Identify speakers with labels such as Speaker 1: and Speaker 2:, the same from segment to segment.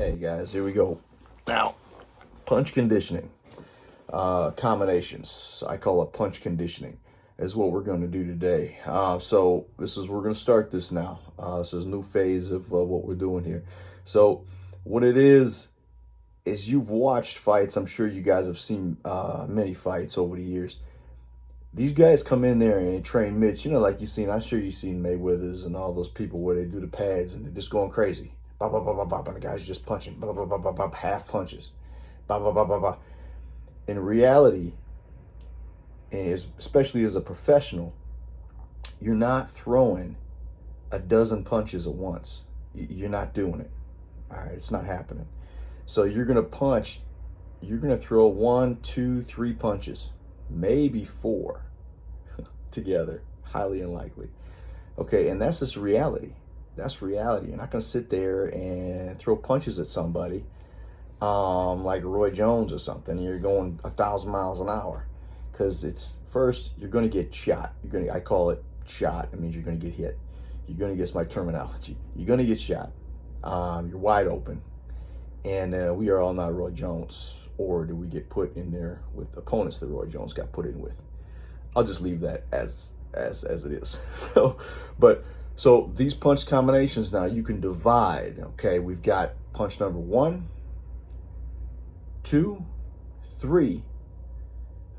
Speaker 1: Hey guys, here we go. Now, punch conditioning combinations. I call it punch conditioning is what we're going to do today. So we're going to start this now. This is a new phase of what we're doing here. So what it is you've watched fights. I'm sure you guys have seen many fights over the years. These guys come in there and train Mitch, like I'm sure you've seen Mayweather's and all those people where they do the pads and they're just going crazy. Bop, bop, bop, bop, bop, and the guy's just punching, bop, bop, bop, bop, bop, half punches. Bop, bop, bop, bop, bop. In reality, and especially as a professional, you're not throwing a dozen punches at once. You're not doing it. All right, it's not happening. So you're going to throw 1, 2, 3 punches, maybe 4 together, highly unlikely. Okay, and that's just reality. That's reality. You're not going to sit there and throw punches at somebody like Roy Jones or something. You're going 1,000 miles an hour because you're going to get shot. I call it shot. It means you're going to get hit. You're going to get my terminology. You're going to get shot. You're wide open, and we are all not Roy Jones, or do we get put in there with opponents that Roy Jones got put in with? I'll just leave that as it is. So these punch combinations now you can divide. Okay, we've got punch number 1, 2, 3.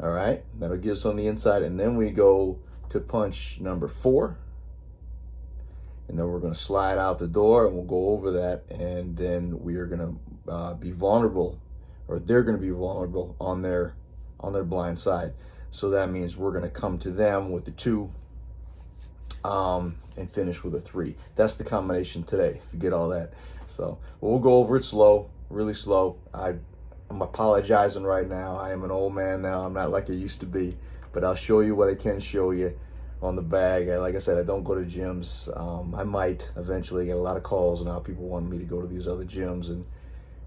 Speaker 1: All right, that'll get us on the inside, and then we go to punch number 4, and then we're going to slide out the door, and we'll go over that, and then we are going to be vulnerable, or they're going to be vulnerable on their blind side. So that means we're going to come to them with the 2. And finish with a 3. That's the combination today, if you get all that. So we'll go over it slow, really slow. I'm apologizing right now. I am an old man now. I'm not like I used to be, but I'll show you what I can show you on the bag. Like I said, I don't go to gyms. I might eventually get a lot of calls now. People want me to go to these other gyms and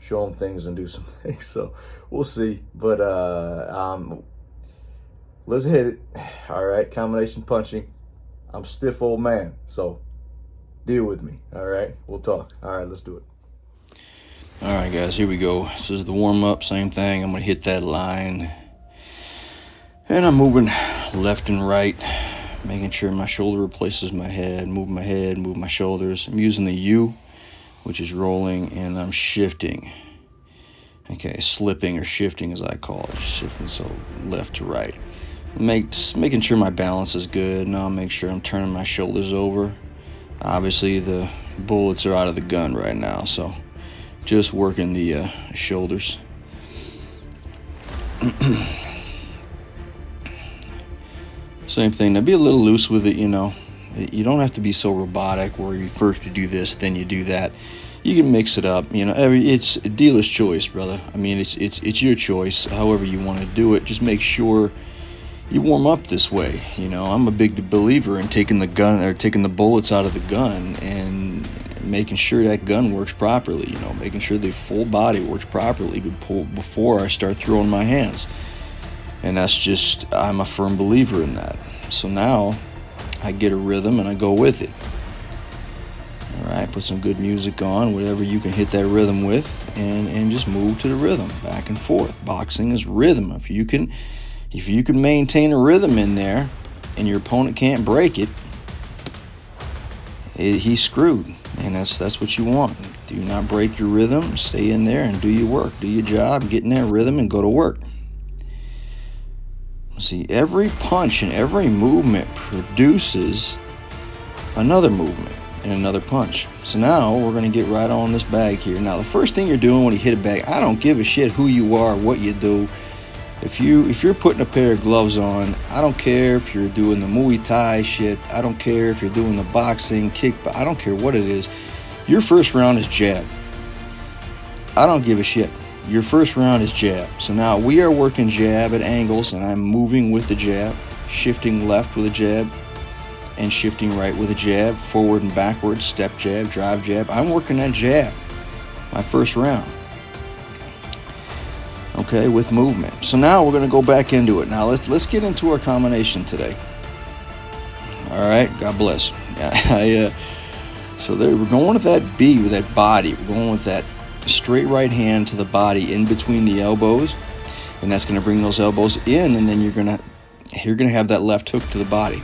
Speaker 1: show them things and do some things. So we'll see. But let's hit it. All right, combination punching. I'm a stiff old man, so deal with me, all right? We'll talk. All right, let's do it.
Speaker 2: All right, guys, here we go. This is the warm-up, same thing. I'm going to hit that line. And I'm moving left and right, making sure my shoulder replaces my head, move my shoulders. I'm using the U, which is rolling, and I'm shifting. Okay, slipping or shifting as I call it, shifting so left to right. Making sure my balance is good. Now I'll make sure I'm turning my shoulders over. Obviously the bullets are out of the gun right now, so just working the shoulders. Same thing. Now be a little loose with it. You don't have to be so robotic where you first do this, then you do that. You can mix it up. It's a dealer's choice, brother. I mean, it's your choice. However you want to do it, just make sure you warm up this way. I'm a big believer in taking the bullets out of the gun and making sure that gun works properly. Making sure the full body works properly before I start throwing my hands. And I'm a firm believer in that. So now I get a rhythm and I go with it. All right, put some good music on, whatever you can hit that rhythm with, and just move to the rhythm, back and forth. Boxing is rhythm. If you can maintain a rhythm in there and your opponent can't break it, he's screwed. And that's what you want. Do not break your rhythm. Stay in there and do your work. Do your job. Get in that rhythm and go to work. See, every punch and every movement produces another movement and another punch. So now we're going to get right on this bag here. Now, the first thing you're doing when you hit a bag, I don't give a shit who you are, what you do. If you're putting a pair of gloves on, I don't care if you're doing the Muay Thai shit. I don't care if you're doing the boxing, I don't care what it is. Your first round is jab. I don't give a shit. Your first round is jab. So now we are working jab at angles, and I'm moving with the jab, shifting left with a jab, and shifting right with a jab, forward and backward, step jab, drive jab. I'm working that jab, my first round. Okay, with movement. So now we're going to go back into it. Now let's get into our combination today. All right, God bless. So there, we're going with that B, with that body. We're going with that straight right hand to the body in between the elbows, and that's going to bring those elbows in, and then you're going to have that left hook to the body.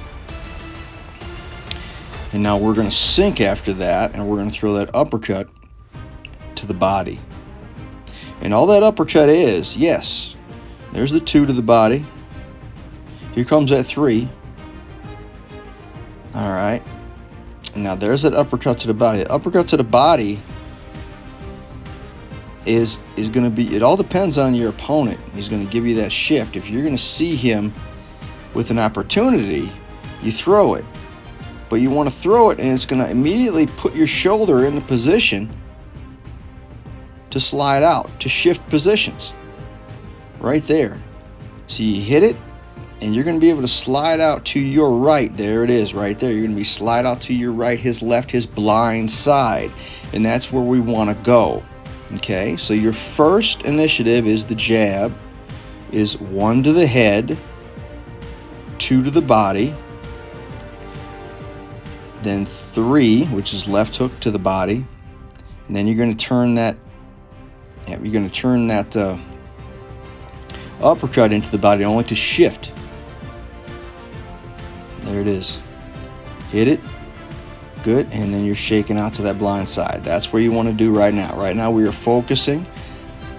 Speaker 2: And now we're going to sink after that, and we're going to throw that uppercut to the body. And all that uppercut is, yes, there's the 2 to the body. Here comes that 3. All right. And now there's that uppercut to the body. The uppercut to the body is going to be, it all depends on your opponent. He's going to give you that shift. If you're going to see him with an opportunity, you throw it. But you want to throw it, and it's going to immediately put your shoulder in the position to slide out, to shift positions. Right there. So you hit it, and you're going to be able to slide out to your right. There it is, right there. You're going to be slide out to your right, his left, his blind side. And that's where we want to go. Okay, so your first initiative is the jab, is 1 to the head, 2 to the body, then 3, which is left hook to the body, and then you're going to turn that. You're going to turn that uppercut into the body, only to shift. There it is. Hit it. Good. And then you're shaking out to that blind side. That's where you want to do right now. Right now we are focusing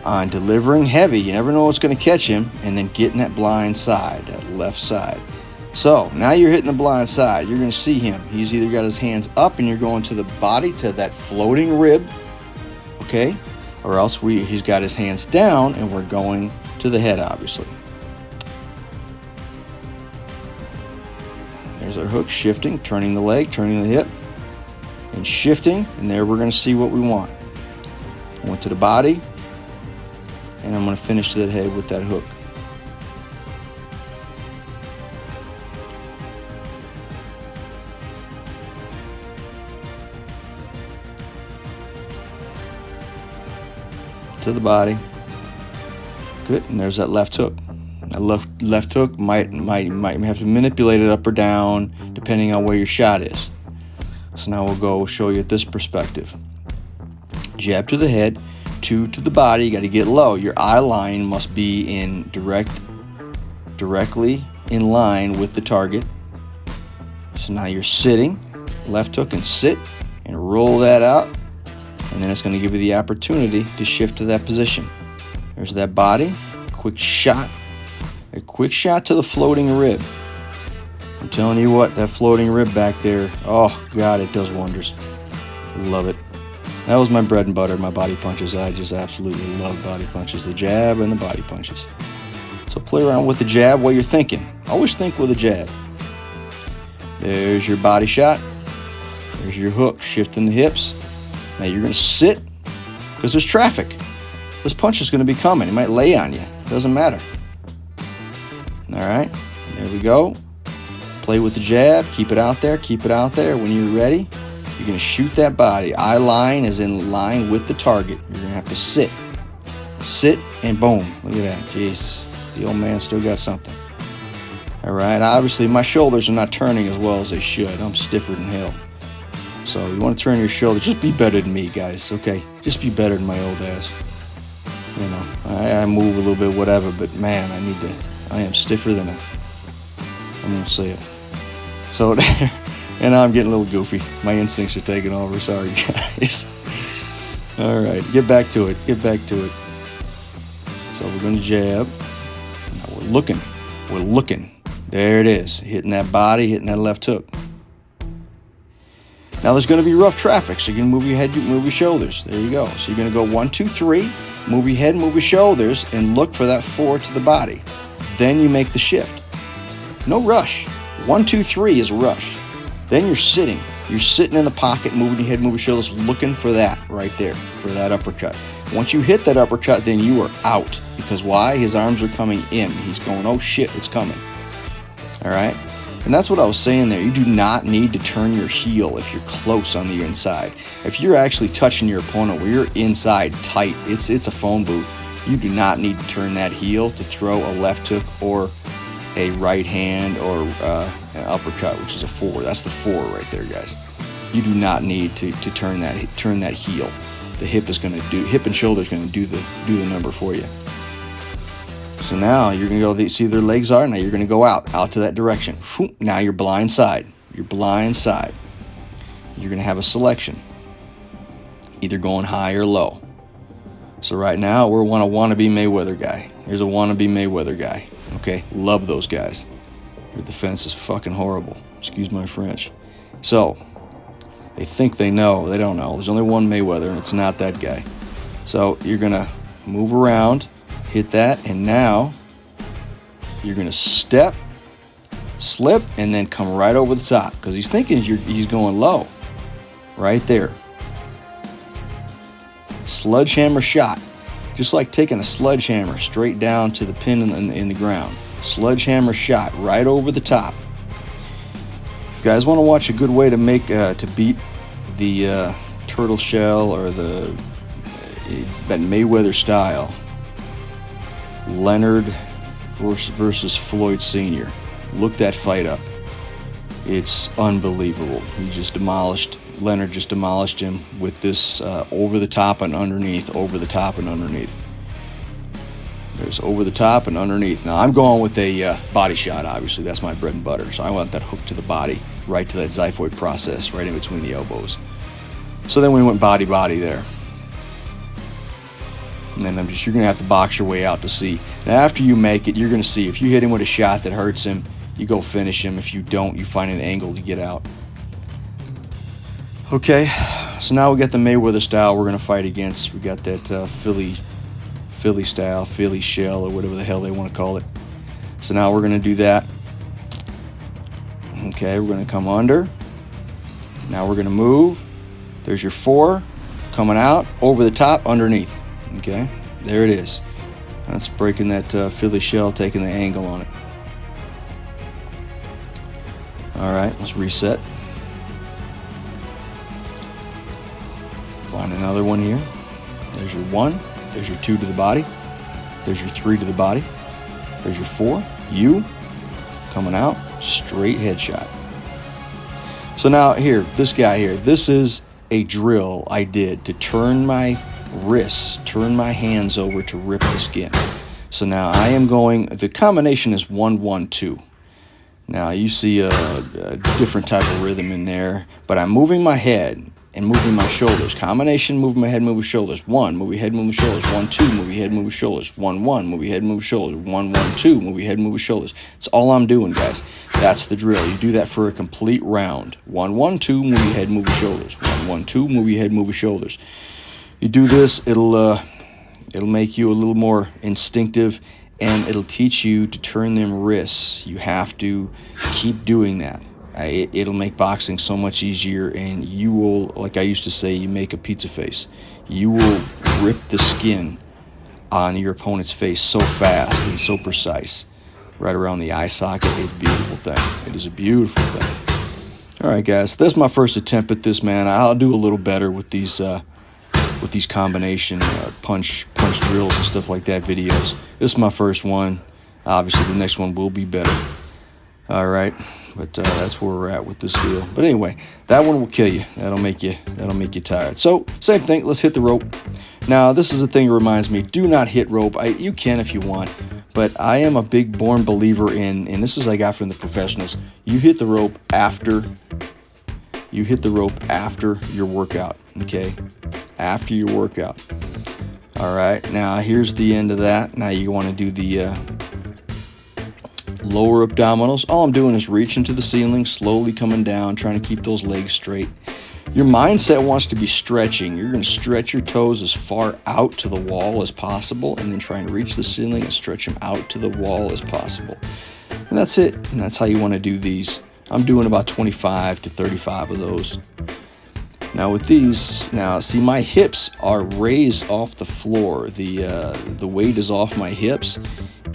Speaker 2: on delivering heavy. You never know what's going to catch him. And then getting that blind side, that left side. So now you're hitting the blind side. You're going to see him. He's either got his hands up and you're going to the body, to that floating rib. Okay. Or else he's got his hands down and we're going to the head, obviously. There's our hook, shifting, turning the leg, turning the hip, and shifting, and there we're going to see what we want. I went to the body, and I'm going to finish to the head with that hook. To the body. Good, and there's that left hook. That left hook might have to manipulate it up or down depending on where your shot is. So now we'll go show you this perspective. Jab to the head, 2 to the body. You got to get low. Your eye line must be in directly in line with the target. So now you're sitting, left hook, and sit and roll that out. And then it's going to give you the opportunity to shift to that position. There's that body, quick shot, a quick shot to the floating rib. I'm telling you what, that floating rib back there, oh God, it does wonders. Love it. That was my bread and butter, my body punches. I just absolutely love body punches, the jab and the body punches. So play around with the jab while you're thinking. Always think with a jab. There's your body shot. There's your hook, shifting the hips. Now you're going to sit because there's traffic. This punch is going to be coming. It might lay on you. Doesn't matter. All right. There we go. Play with the jab. Keep it out there. Keep it out there. When you're ready, you're going to shoot that body. Eye line is in line with the target. You're going to have to sit. Sit and boom. Look at that. Jesus. The old man still got something. All right. Obviously, my shoulders are not turning as well as they should. I'm stiffer than hell. So you want to turn your shoulder. Just be better than me, guys, okay? Just be better than my old ass. You know, I move a little bit, whatever, but man, I am stiffer than I'm going to say it. So, and now I'm getting a little goofy. My instincts are taking over. Sorry, guys. All right, get back to it. Get back to it. So we're going to jab. Now we're looking. We're looking. There it is. Hitting that body, hitting that left hook. Now there's going to be rough traffic, so you're going to move your head, move your shoulders. There you go. So you're going to go 1, 2, 3, move your head, move your shoulders, and look for that 4 to the body. Then you make the shift. No rush. 1, 2, 3 is a rush. Then you're sitting. You're sitting in the pocket, moving your head, moving your shoulders, looking for that right there, for that uppercut. Once you hit that uppercut, then you are out. Because why? His arms are coming in. He's going, oh shit, it's coming. All right? And that's what I was saying there. You do not need to turn your heel if you're close on the inside. If you're actually touching your opponent where you're inside tight, it's a phone booth. You do not need to turn that heel to throw a left hook or a right hand or an uppercut, which is a 4. That's the 4 right there, guys. You do not need to turn that heel. the hip and shoulder is going to do the number for you. So now you're going to go, see their legs are, now you're going to go out to that direction. Now you're blind side. You're blind side. You're going to have a selection, either going high or low. So right now we're a wannabe Mayweather guy. Here's a wannabe Mayweather guy. Okay, love those guys. Their defense is fucking horrible. Excuse my French. So they think they know. They don't know. There's only one Mayweather, and it's not that guy. So you're going to move around, hit that, and now you're going to step, slip, and then come right over the top, because he's thinking he's going low. Right there. Sledgehammer shot. Just like taking a sledgehammer straight down to the pin in the ground. Sledgehammer shot right over the top. If you guys want to watch a good way to make to beat the turtle shell or that Mayweather style, Leonard versus Floyd Sr. Look that fight up. It's unbelievable. Leonard just demolished him with this over the top and underneath, over the top and underneath. There's over the top and underneath. Now I'm going with a body shot, obviously. That's my bread and butter. So I want that hook to the body, right to that xiphoid process, right in between the elbows. So then we went body there. And then you're going to have to box your way out to see. Now after you make it, you're going to see if you hit him with a shot that hurts him, you go finish him. If you don't, you find an angle to get out. Okay, so now we got the Mayweather style we're going to fight against. We got that Philly style, Philly shell, or whatever the hell they want to call it. So now we're going to do that. Okay, we're going to come under. Now we're going to move. There's your 4 coming out, over the top, underneath. Okay, there it is. That's breaking that Philly shell, taking the angle on it. All right, let's reset. Find another one here. There's your 1. There's your 2 to the body. There's your 3 to the body. There's your 4. You coming out, straight headshot. So now here, this guy here, this is a drill I did to turn my wrists, turn my hands over to rip the skin. So now I am going, the combination is 1-1-2. Now you see a different type of rhythm in there, but I'm moving my head and moving my shoulders. Combination, moving my head, moving shoulders. 1, move your head, move your shoulders. 1, 2, move your head, move your shoulders. 1, 1, move your head, move your shoulders. 1, 1, 2, move your head, move your shoulders. That's all I'm doing, guys. That's the drill. You do that for a complete round. 1, 1, 2, move your head, move your shoulders. 1, 1, 2, move your head, move your shoulders. You do this, it'll make you a little more instinctive, and it'll teach you to turn them wrists. You have to keep doing that. It'll make boxing so much easier, and you will, like I used to say, you make a pizza face. You will rip the skin on your opponent's face so fast and so precise. Right around the eye socket. It's a beautiful thing. It is a beautiful thing. All right, guys, that's my first attempt at this, man. I'll do a little better with these combination punch drills and stuff like that videos. This is my first one. Obviously, the next one will be better. All right. But that's where we're at with this deal. But anyway, that one will kill you. That'll make you tired. So same thing. Let's hit the rope. Now this is a thing that reminds me. Do not hit rope. You can if you want, but I am a big born believer in, and this is I got from the professionals. You hit the rope after. You hit the rope after your workout. Okay, after your workout. All right. Now here's the end of that. Now you want to do the lower abdominals. All I'm doing is reaching to the ceiling, slowly coming down, trying to keep those legs straight. Your mindset wants to be stretching. You're going to stretch your toes as far out to the wall as possible, and then try and reach the ceiling and stretch them out to the wall as possible. And that's it. And that's how you want to do these. I'm doing about 25 to 35 of those. Now with these, now see my hips are raised off the floor. The weight is off my hips,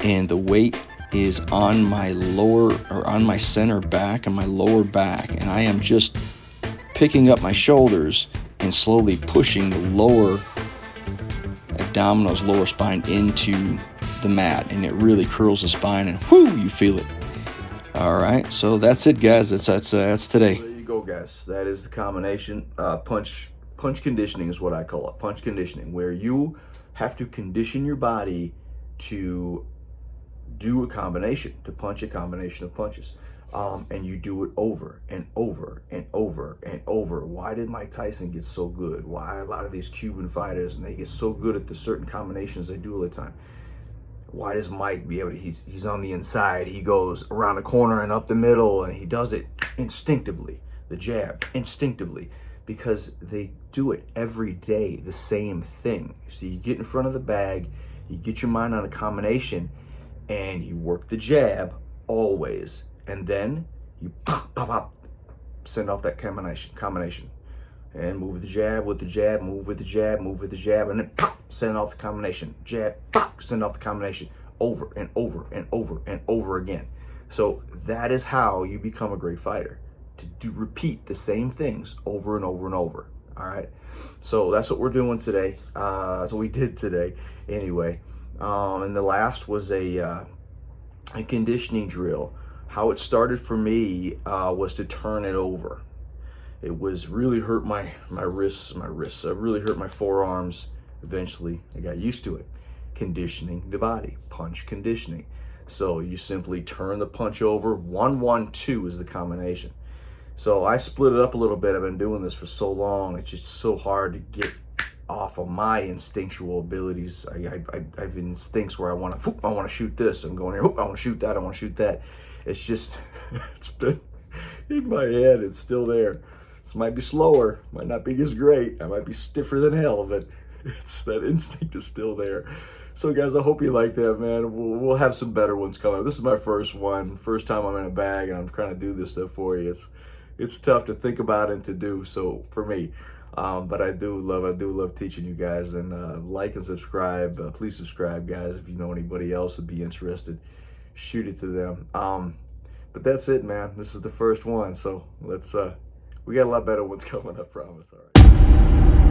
Speaker 2: and the weight is on my lower, or on my center back and my lower back, and I am just picking up my shoulders and slowly pushing the lower abdominals, lower spine into the mat, and it really curls the spine, and whoo, you feel it. All right, so that's it, guys. That's today.
Speaker 1: There you go, guys. That is the combination punch punch conditioning is what I call it. Punch conditioning, where you have to condition your body to do a combination, to punch a combination of punches. And you do it over and over and over and over. Why did Mike Tyson get so good? Why a lot of these Cuban fighters, and they get so good at the certain combinations they do all the time? Why does Mike be able to, he's on the inside, he goes around the corner and up the middle, and he does it instinctively, the jab, instinctively, because they do it every day, the same thing. So you get in front of the bag, you get your mind on a combination, and you work the jab always. And then you pop, pop, pop, send off that combination. And move with the jab, with the jab, move with the jab, move with the jab, and then pop, send off the combination. Jab, pop, send off the combination. Over and over and over and over again. So that is how you become a great fighter. To repeat the same things over and over and over. All right. So that's what we're doing today. That's what we did today. Anyway, and the last was a conditioning drill. How it started for me was to turn it over. It was really hurt my wrists. It really hurt my forearms. Eventually, I got used to it. Conditioning the body, punch conditioning. So you simply turn the punch over. 1-1-2 is the combination. So I split it up a little bit. I've been doing this for so long. It's just so hard to get off of my instinctual abilities. I have instincts where I want to shoot this. I'm going here. I want to shoot that. I want to shoot that. It's just, it's been in my head. It's still there. This might be slower, might not be as great. I might be stiffer than hell, but it's that instinct is still there. So guys, I hope you like that, man. We'll have some better ones coming. This is my first one, first time I'm in a bag, and I'm trying to do this stuff for you. It's tough to think about and to do. So for me, but I do love teaching you guys. And like and subscribe. Please subscribe, guys. If you know anybody else would be interested, shoot it to them. But that's it, man. This is the first one, so let's we got a lot better ones coming, I promise. All right.